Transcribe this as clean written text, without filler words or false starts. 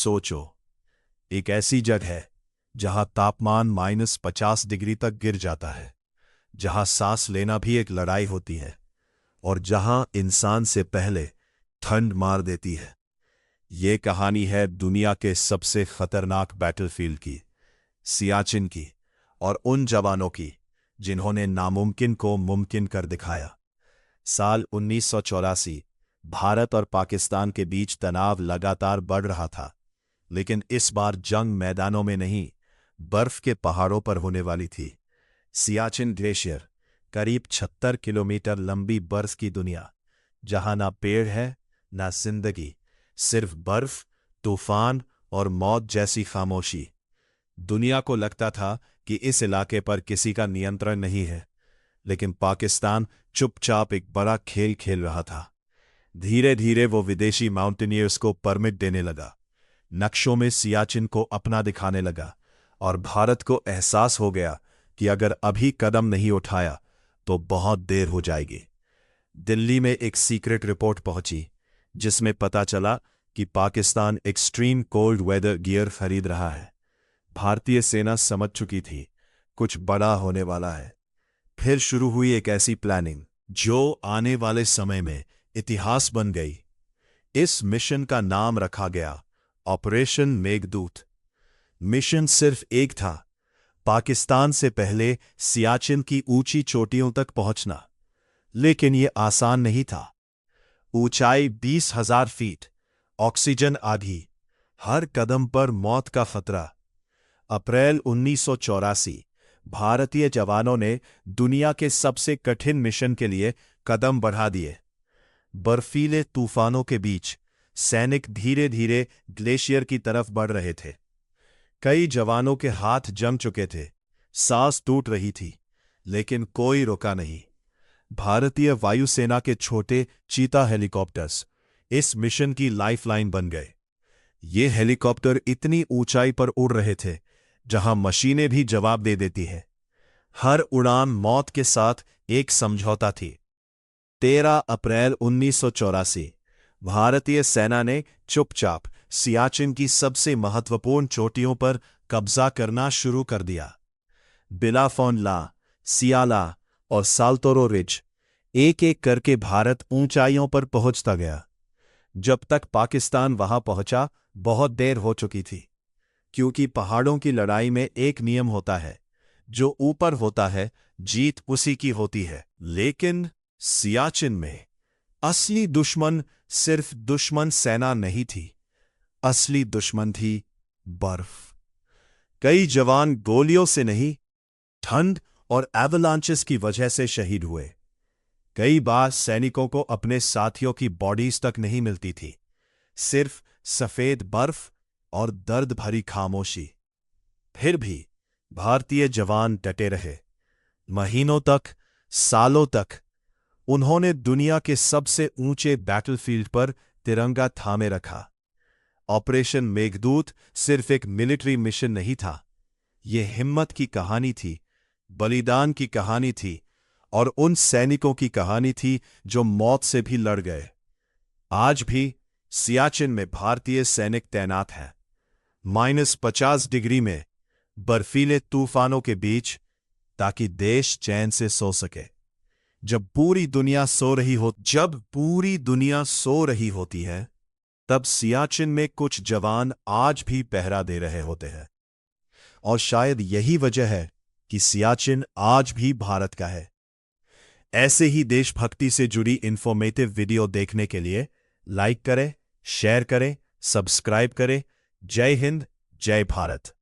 सोचो, एक ऐसी जगह है जहां तापमान -50 डिग्री तक गिर जाता है, जहां सांस लेना भी एक लड़ाई होती है और जहां इंसान से पहले ठंड मार देती है। ये कहानी है दुनिया के सबसे खतरनाक बैटलफील्ड की, सियाचिन की, और उन जवानों की जिन्होंने नामुमकिन को मुमकिन कर दिखाया। साल 1984। भारत और पाकिस्तान के बीच तनाव लगातार बढ़ रहा था, लेकिन इस बार जंग मैदानों में नहीं, बर्फ के पहाड़ों पर होने वाली थी। सियाचिन ग्लेशियर, करीब 76 किलोमीटर लंबी बर्फ की दुनिया, जहां ना पेड़ है ना जिंदगी, सिर्फ बर्फ, तूफान और मौत जैसी खामोशी। दुनिया को लगता था कि इस इलाके पर किसी का नियंत्रण नहीं है, लेकिन पाकिस्तान चुपचाप एक बड़ा खेल खेल रहा था। धीरे धीरे वो विदेशी माउंटेनियर्स को परमिट देने लगा, नक्शों में सियाचिन को अपना दिखाने लगा, और भारत को एहसास हो गया कि अगर अभी कदम नहीं उठाया तो बहुत देर हो जाएगी। दिल्ली में एक सीक्रेट रिपोर्ट पहुंची, जिसमें पता चला कि Pakistan extreme cold weather gear खरीद रहा है। भारतीय सेना समझ चुकी थी कुछ बड़ा होने वाला है। फिर शुरू हुई एक ऐसी प्लानिंग जो आने वाले समय में इतिहास बन गई। इस मिशन का नाम रखा गया ऑपरेशन मेघदूत। मिशन सिर्फ एक था, पाकिस्तान से पहले सियाचिन की ऊंची चोटियों तक पहुंचना। लेकिन यह आसान नहीं था। ऊंचाई 20,000 फीट, ऑक्सीजन आधी, हर कदम पर मौत का खतरा। अप्रैल 1984, भारतीय जवानों ने दुनिया के सबसे कठिन मिशन के लिए कदम बढ़ा दिए। बर्फीले तूफानों के बीच सैनिक धीरे धीरे ग्लेशियर की तरफ बढ़ रहे थे। कई जवानों के हाथ जम चुके थे, सांस टूट रही थी, लेकिन कोई रुका नहीं। भारतीय वायुसेना के छोटे चीता हेलीकॉप्टर्स इस मिशन की लाइफलाइन बन गए। ये हेलीकॉप्टर इतनी ऊंचाई पर उड़ रहे थे जहां मशीनें भी जवाब दे देती हैं। हर उड़ान मौत के साथ एक समझौता थी। 13 अप्रैल 1984, भारतीय सेना ने चुपचाप सियाचिन की सबसे महत्वपूर्ण चोटियों पर कब्जा करना शुरू कर दिया। बिलाफोन ला, सियाला और साल्तोरो रिज, एक एक करके भारत ऊंचाइयों पर पहुंचता गया। जब तक पाकिस्तान वहां पहुंचा, बहुत देर हो चुकी थी, क्योंकि पहाड़ों की लड़ाई में एक नियम होता है, जो ऊपर होता है जीत उसी की होती है। लेकिन सियाचिन में असली दुश्मन सिर्फ दुश्मन सेना नहीं थी, असली दुश्मन थी बर्फ। कई जवान गोलियों से नहीं, ठंड और एवलांचेस की वजह से शहीद हुए। कई बार सैनिकों को अपने साथियों की बॉडीज तक नहीं मिलती थी, सिर्फ सफेद बर्फ और दर्द भरी खामोशी। फिर भी भारतीय जवान डटे रहे। महीनों तक, सालों तक उन्होंने दुनिया के सबसे ऊंचे बैटलफील्ड पर तिरंगा थामे रखा। ऑपरेशन मेघदूत सिर्फ एक मिलिट्री मिशन नहीं था, यह हिम्मत की कहानी थी, बलिदान की कहानी थी, और उन सैनिकों की कहानी थी जो मौत से भी लड़ गए। आज भी सियाचिन में भारतीय सैनिक तैनात हैं, -50 डिग्री में, बर्फीले तूफानों के बीच, ताकि देश चैन से सो सके। जब पूरी दुनिया सो रही होती है, तब सियाचिन में कुछ जवान आज भी पहरा दे रहे होते हैं। और शायद यही वजह है कि सियाचिन आज भी भारत का है। ऐसे ही देशभक्ति से जुड़ी इंफॉर्मेटिव वीडियो देखने के लिए लाइक करें, शेयर करें, सब्सक्राइब करें। जय हिंद, जय भारत।